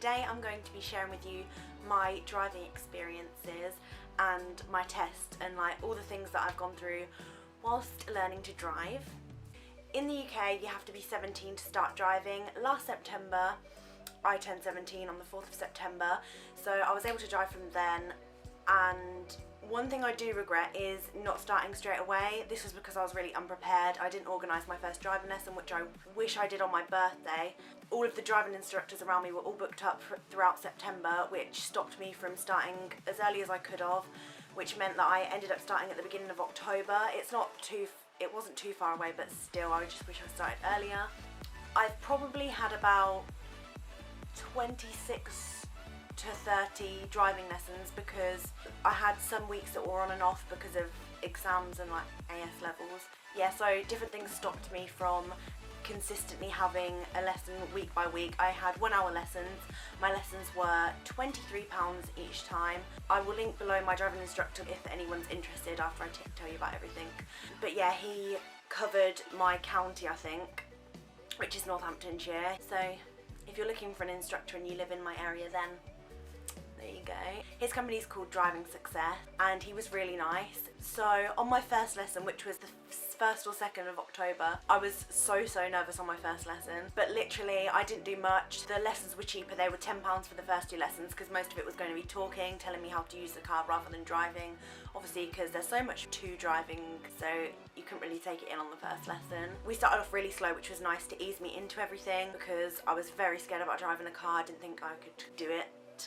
Today I'm going to be sharing with you my driving experiences and my test and like all the things that I've gone through whilst learning to drive. In the UK you have to be 17 to start driving. Last September I turned 17 on the 4th of September, so I was able to drive from then. And one thing I do regret is not starting straight away. This was because I was really unprepared. I didn't organise my first driving lesson, which I wish I did on my birthday. All of the driving instructors around me were all booked up throughout September, which stopped me from starting as early as I could have, which meant that I ended up starting at the beginning of October. It wasn't too far away, but still I just wish I started earlier. I've probably had about 26 to 30 driving lessons because I had some weeks that were on and off because of exams and like AS levels. Yeah, so different things stopped me from consistently having a lesson week by week. I had 1 hour lessons. My lessons were £23 each time. I will link below my driving instructor if anyone's interested after I tell you about everything. But yeah, he covered my county, I think, which is Northamptonshire. So if you're looking for an instructor and you live in my area, then there you go. His company's called Driving Success and he was really nice. So on my first lesson, which was the 1st or 2nd of October, I was so nervous on my first lesson, but literally I didn't do much. The lessons were cheaper. They were £10 for the first 2 lessons because most of it was going to be talking, telling me how to use the car rather than driving, obviously because there's so much to driving, so you couldn't really take it in on the first lesson. We started off really slow, which was nice to ease me into everything because I was very scared about driving a car. I didn't think I could do it.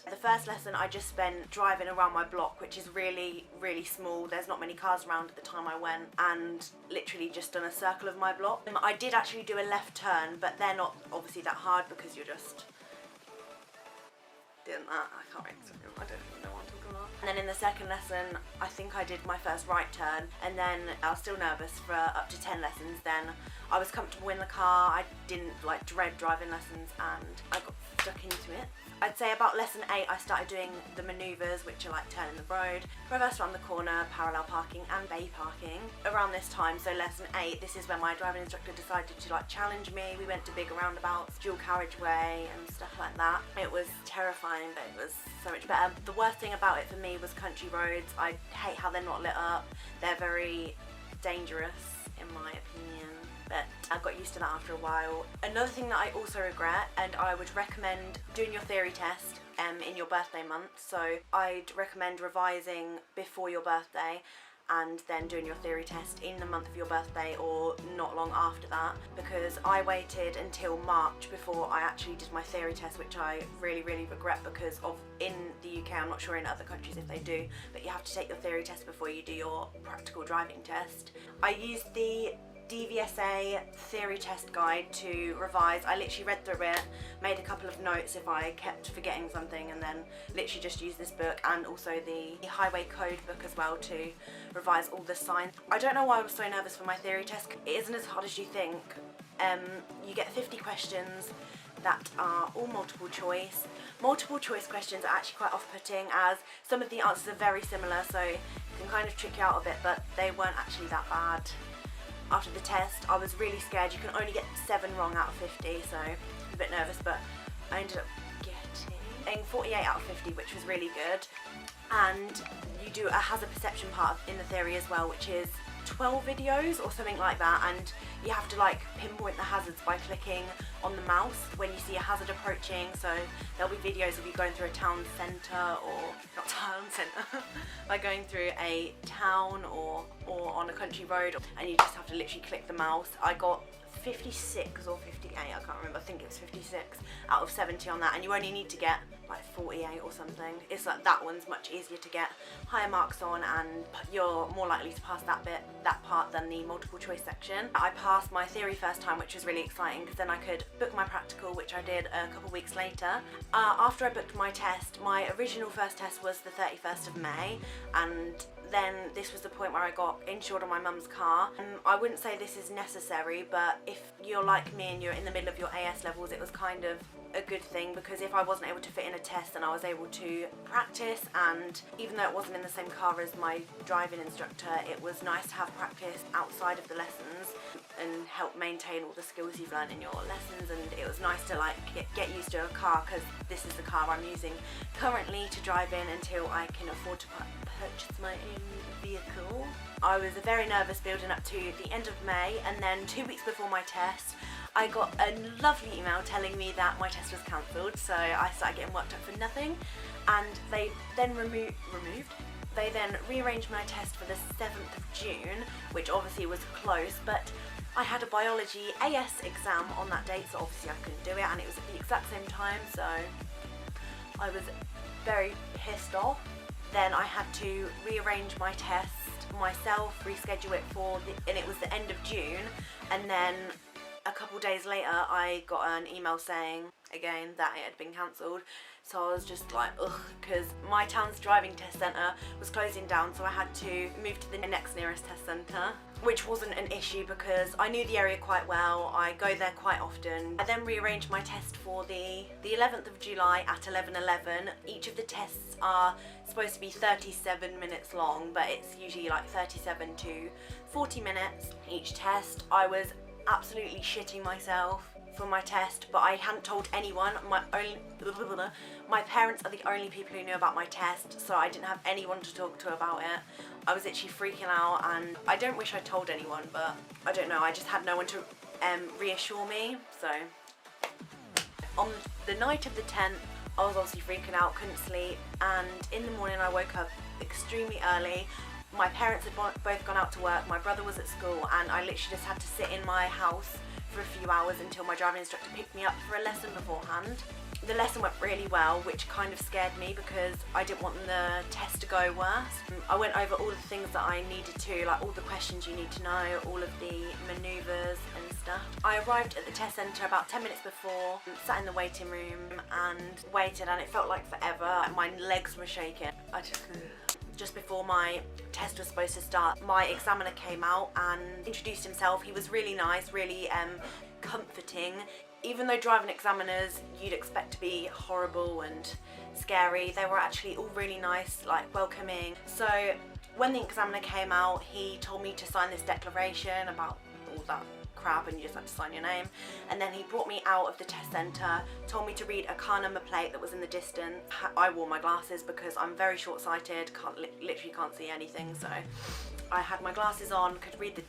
The first lesson I just spent driving around my block, which is really small. There's not many cars around at the time I went, and literally just done a circle of my block. I did actually do a left turn, but they're not obviously that hard because you're just doing that. I don't even know what I'm talking about. And then in the second lesson, I think I did my first right turn, and then I was still nervous for up to 10 lessons. Then I was comfortable in the car. I didn't like dread driving lessons, and I got stuck into it. I'd say about lesson 8 I started doing the manoeuvres, which are like turning the road, reverse around the corner, parallel parking and bay parking. Around this time, so lesson 8, this is when my driving instructor decided to like challenge me. We went to big roundabouts, dual carriageway and stuff like that. It was terrifying, but it was so much better. The worst thing about it for me was country roads. I hate how they're not lit up. They're very dangerous in my opinion, but I got used to that after a while. Another thing that I also regret, and I would recommend doing your theory test in your birthday month. So I'd recommend revising before your birthday and then doing your theory test in the month of your birthday or not long after that, because I waited until March before I actually did my theory test, which I really regret because of in the UK, I'm not sure in other countries if they do, but you have to take your theory test before you do your practical driving test. I used the DVSA theory test guide to revise. I literally read through it, made a couple of notes if I kept forgetting something, and then literally just used this book and also the highway code book as well to revise all the signs. I don't know why I was so nervous for my theory test. It isn't as hard as you think. You get 50 questions that are all multiple choice. Multiple choice questions are actually quite off-putting as some of the answers are very similar, so it can kind of trick you out a bit, but they weren't actually that bad. After the test, I was really scared. You can only get 7 wrong out of 50, so I'm a bit nervous, but I ended up getting 48 out of 50, which was really good. And you do a hazard perception part in the theory as well, which is 12 videos or something like that, and you have to like pinpoint the hazards by clicking on the mouse when you see a hazard approaching. So there'll be videos of you going through a town centre, or not town centre, by going through a town or on a country road, and you just have to literally click the mouse. I got 56 or 58, I can't remember, I think it was 56 out of 70 on that, and you only need to get like 48 or something. It's like that one's much easier to get higher marks on, and you're more likely to pass that part than the multiple choice section. I passed my theory first time, which was really exciting because then I could book my practical, which I did a couple of weeks later. After I booked my test, my original first test was the 31st of May, and then this was the point where I got insured on my mum's car. I wouldn't say this is necessary, but if you're like me and you're in the middle of your AS levels, it was kind of a good thing, because if I wasn't able to fit in a test, then I was able to practice, and even though it wasn't in the same car as my driving instructor, it was nice to have practice outside of the lessons and help maintain all the skills you've learned in your lessons. And it was nice to like get used to a car, because this is the car I'm using currently to drive in until I can afford to purchase my own vehicle. I was very nervous building up to the end of May, and then 2 weeks before my test I got a lovely email telling me that my test was cancelled, so I started getting worked up for nothing, and they then They then rearranged my test for the 7th of June, which obviously was close, but I had a biology AS exam on that date, so obviously I couldn't do it, and it was at the exact same time, so I was very pissed off. Then I had to rearrange my test myself, reschedule it and it was the end of June, and then a couple days later I got an email saying again that it had been cancelled. So I was just like, ugh, because my town's driving test centre was closing down, so I had to move to the next nearest test centre, which wasn't an issue because I knew the area quite well. I go there quite often. I then rearranged my test for the 11th of July at 11:11. Each of the tests are supposed to be 37 minutes long, but it's usually like 37 to 40 minutes each test. I was absolutely shitting myself for my test, but I hadn't told anyone. My parents are the only people who knew about my test, so I didn't have anyone to talk to about it. I was literally freaking out, and I don't wish I told anyone, but I don't know, I just had no one to reassure me. So on the night of the 10th, I was obviously freaking out, couldn't sleep, and in the morning I woke up extremely early. My parents had both gone out to work, my brother was at school, and I literally just had to sit in my house for a few hours until my driving instructor picked me up for a lesson beforehand. The lesson went really well, which kind of scared me because I didn't want the test to go worse. I went over all the things that I needed to, like all the questions you need to know, all of the manoeuvres and stuff. I arrived at the test centre about 10 minutes before, sat in the waiting room and waited, and it felt like forever. My legs were shaking. Just before my test was supposed to start, my examiner came out and introduced himself. He was really nice, really comforting. Even though driving examiners you'd expect to be horrible and scary, they were actually all really nice, like welcoming. So when the examiner came out, he told me to sign this declaration about all that crap, and you just had to sign your name. And then he brought me out of the test centre, told me to read a car number plate that was in the distance. I wore my glasses because I'm very short-sighted, literally can't see anything, so I had my glasses on, could read the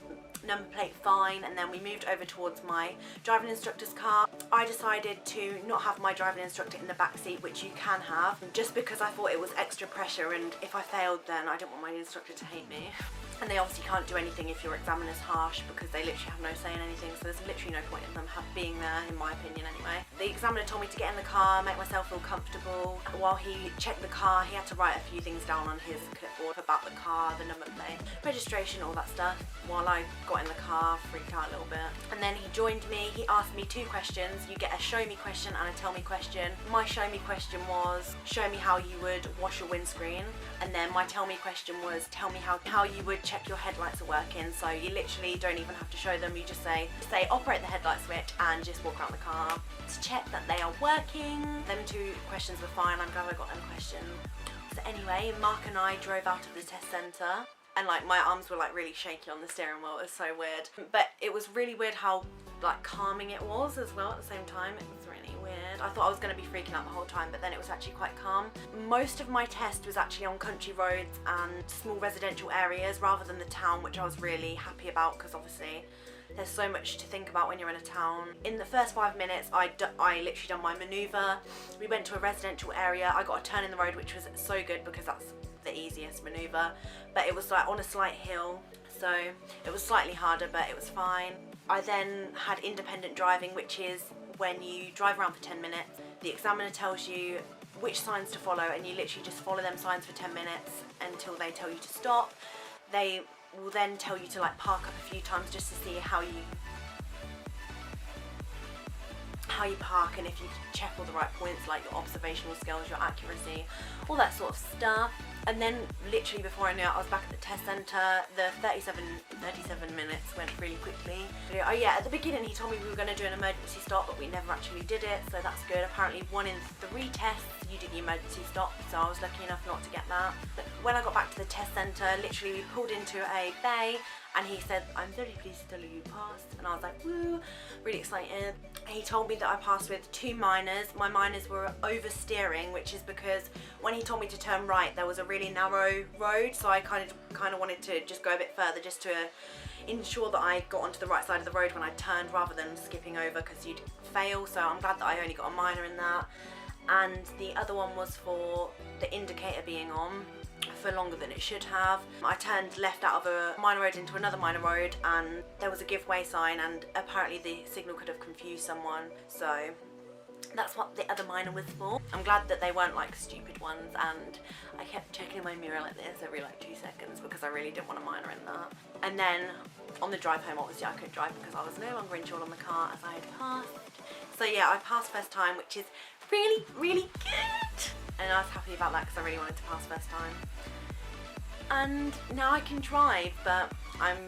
number plate fine. And then we moved over towards my driving instructor's car. I decided to not have my driving instructor in the back seat, which you can have, just because I thought it was extra pressure, and if I failed then I didn't want my instructor to hate me. And they obviously can't do anything if your examiner's harsh, because they literally have no say in anything, so there's literally no point in them being there, in my opinion anyway. The examiner told me to get in the car, make myself feel comfortable. While he checked the car, he had to write a few things down on his clipboard about the car, the number plate, registration, all that stuff. While I got in the car, freaked out a little bit. And then he joined me, he asked me 2 questions. You get a show me question and a tell me question. My show me question was, show me how you would wash your windscreen. And then my tell me question was, tell me how you would check your headlights are working. So you literally don't even have to show them, you just say operate the headlight switch and just walk around the car to check that they are working. Them 2 questions were fine, I'm glad I got them questions. So anyway, Mark and I drove out of the test centre, and like my arms were like really shaky on the steering wheel. It was so weird, but it was really weird how like calming it was as well at the same time. It was really weird. I thought I was going to be freaking out the whole time, but then it was actually quite calm. Most of my test was actually on country roads and small residential areas rather than the town, which I was really happy about, because obviously there's so much to think about when you're in a town. In the first 5 minutes, I literally done my manoeuvre. We went to a residential area. I got a turn in the road, which was so good because that's the easiest manoeuvre, but it was like on a slight hill, so it was slightly harder, but it was fine. I then had independent driving, which is when you drive around for 10 minutes. The examiner tells you which signs to follow, and you literally just follow them signs for 10 minutes until they tell you to stop. They will then tell you to like park up a few times just to see how you park, and if you check all the right points, like your observational skills, your accuracy, all that sort of stuff. And then literally before I knew it, I was back at the test centre. The 37 minutes went really quickly. Oh yeah, at the beginning he told me we were going to do an emergency stop, but we never actually did it, so that's good. Apparently 1 in 3 tests you do the emergency stop, so I was lucky enough not to get that. But when I got back to the test centre, literally we pulled into a bay and he said, "I'm very pleased to tell you passed." And I was like, woo, really excited. He told me that I passed with 2 minors. My minors were oversteering, which is because when he told me to turn right, there was a really narrow road, so I kind of wanted to just go a bit further just to ensure that I got onto the right side of the road when I turned rather than skipping over because you'd fail. So I'm glad that I only got a minor in that. And the other one was for the indicator being on for longer than it should have. I turned left out of a minor road into another minor road and there was a give way sign, and apparently the signal could have confused someone, so that's what the other minor was for. I'm glad that they weren't like stupid ones, and I kept checking my mirror like this every like 2 seconds because I really didn't want a minor in that. And then on the drive home, obviously I couldn't drive because I was no longer insured on the car as I had passed. So yeah, I passed first time, which is really, really good. And I was happy about that because I really wanted to pass first time. And now I can drive, but I'm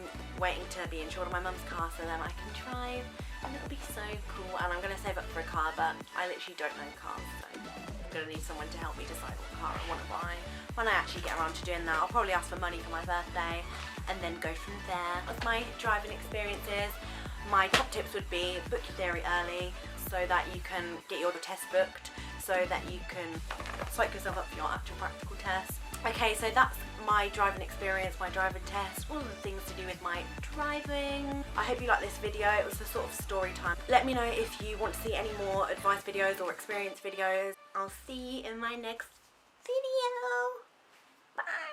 waiting to be insured on my mum's car so then I can drive, and it'll be so cool. And I'm going to save up for a car, but I literally don't know cars, so I'm going to need someone to help me decide what car I want to buy. When I actually get around to doing that, I'll probably ask for money for my birthday and then go from there. With my driving experiences, my top tips would be book your theory early so that you can get your test booked, so that you can psych yourself up for your actual practical test. Okay, so that's my driving experience, my driving test, all of the things to do with my driving. I hope you liked this video. It was a sort of story time. Let me know if you want to see any more advice videos or experience videos. I'll see you in my next video. Bye.